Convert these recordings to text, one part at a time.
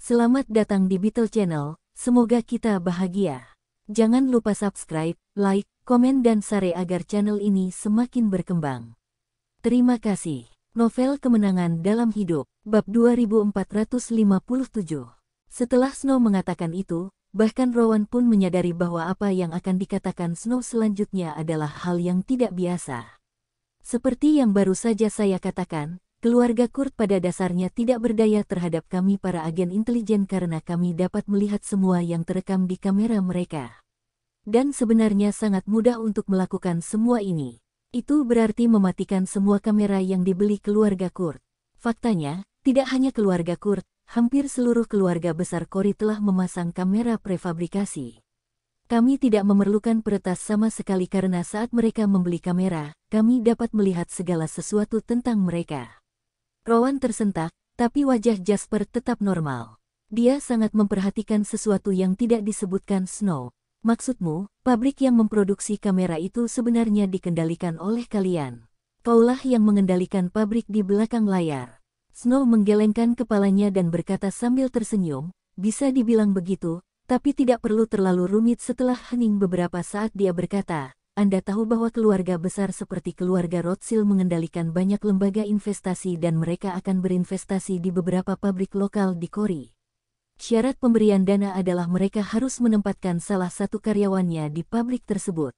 Selamat datang di Beetle Channel, semoga kita bahagia. Jangan lupa subscribe, like, komen dan share agar channel ini semakin berkembang. Terima kasih. Novel Kemenangan Dalam Hidup, bab 2457. Setelah Snow mengatakan itu, bahkan Rowan pun menyadari bahwa apa yang akan dikatakan Snow selanjutnya adalah hal yang tidak biasa. Seperti yang baru saja saya katakan, keluarga Kurt pada dasarnya tidak berdaya terhadap kami para agen intelijen karena kami dapat melihat semua yang terekam di kamera mereka. Dan sebenarnya sangat mudah untuk melakukan semua ini. Itu berarti mematikan semua kamera yang dibeli keluarga Kurt. Faktanya, tidak hanya keluarga Kurt, hampir seluruh keluarga besar Cory telah memasang kamera prefabrikasi. Kami tidak memerlukan peretas sama sekali karena saat mereka membeli kamera, kami dapat melihat segala sesuatu tentang mereka. Rowan tersentak, tapi wajah Jasper tetap normal. Dia sangat memperhatikan sesuatu yang tidak disebutkan Snow. Maksudmu, pabrik yang memproduksi kamera itu sebenarnya dikendalikan oleh kalian. Kaulah yang mengendalikan pabrik di belakang layar. Snow menggelengkan kepalanya dan berkata sambil tersenyum, bisa dibilang begitu, tapi tidak perlu terlalu rumit. Setelah hening beberapa saat dia berkata, Anda tahu bahwa keluarga besar seperti keluarga Rothschild mengendalikan banyak lembaga investasi dan mereka akan berinvestasi di beberapa pabrik lokal di Cory. Syarat pemberian dana adalah mereka harus menempatkan salah satu karyawannya di pabrik tersebut.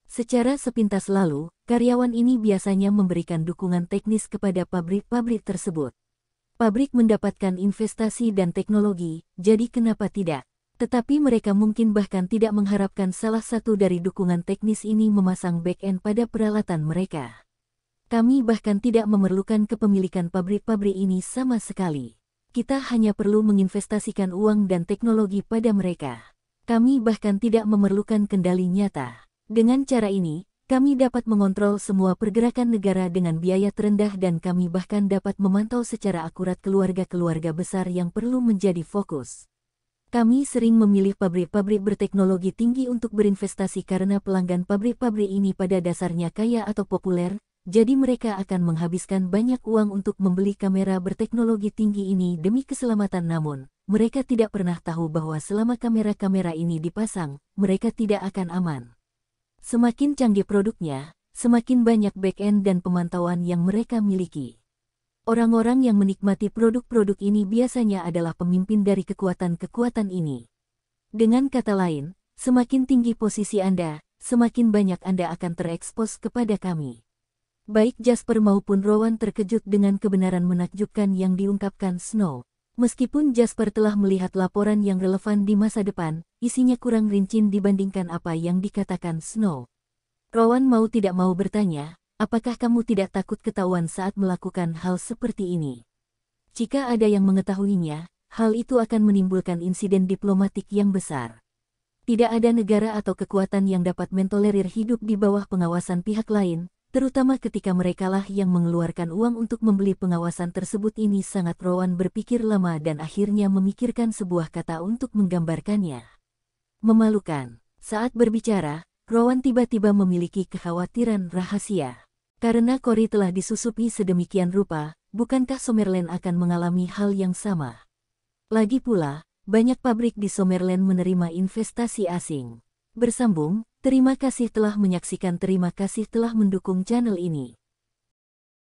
Secara sepintas lalu, karyawan ini biasanya memberikan dukungan teknis kepada pabrik-pabrik tersebut. Pabrik mendapatkan investasi dan teknologi, jadi kenapa tidak? Tetapi mereka mungkin bahkan tidak mengharapkan salah satu dari dukungan teknis ini memasang back-end pada peralatan mereka. Kami bahkan tidak memerlukan kepemilikan pabrik-pabrik ini sama sekali. Kita hanya perlu menginvestasikan uang dan teknologi pada mereka. Kami bahkan tidak memerlukan kendali nyata. Dengan cara ini, kami dapat mengontrol semua pergerakan negara dengan biaya terendah dan kami bahkan dapat memantau secara akurat keluarga-keluarga besar yang perlu menjadi fokus. Kami sering memilih pabrik-pabrik berteknologi tinggi untuk berinvestasi karena pelanggan pabrik-pabrik ini pada dasarnya kaya atau populer, jadi mereka akan menghabiskan banyak uang untuk membeli kamera berteknologi tinggi ini demi keselamatan. Namun, mereka tidak pernah tahu bahwa selama kamera-kamera ini dipasang, mereka tidak akan aman. Semakin canggih produknya, semakin banyak back-end dan pemantauan yang mereka miliki. Orang-orang yang menikmati produk-produk ini biasanya adalah pemimpin dari kekuatan-kekuatan ini. Dengan kata lain, semakin tinggi posisi Anda, semakin banyak Anda akan terekspos kepada kami. Baik Jasper maupun Rowan terkejut dengan kebenaran menakjubkan yang diungkapkan Snow. Meskipun Jasper telah melihat laporan yang relevan di masa depan, isinya kurang rinci dibandingkan apa yang dikatakan Snow. Rowan mau tidak mau bertanya, apakah kamu tidak takut ketahuan saat melakukan hal seperti ini? Jika ada yang mengetahuinya, hal itu akan menimbulkan insiden diplomatik yang besar. Tidak ada negara atau kekuatan yang dapat mentolerir hidup di bawah pengawasan pihak lain, terutama ketika merekalah yang mengeluarkan uang untuk membeli pengawasan tersebut. Ini sangat. Rowan berpikir lama dan akhirnya memikirkan sebuah kata untuk menggambarkannya. Memalukan. Saat berbicara, Rowan tiba-tiba memiliki kekhawatiran rahasia. Karena Cory telah disusupi sedemikian rupa, bukankah Summerland akan mengalami hal yang sama? Lagi pula, banyak pabrik di Summerland menerima investasi asing. Bersambung, terima kasih telah menyaksikan, terima kasih telah mendukung channel ini.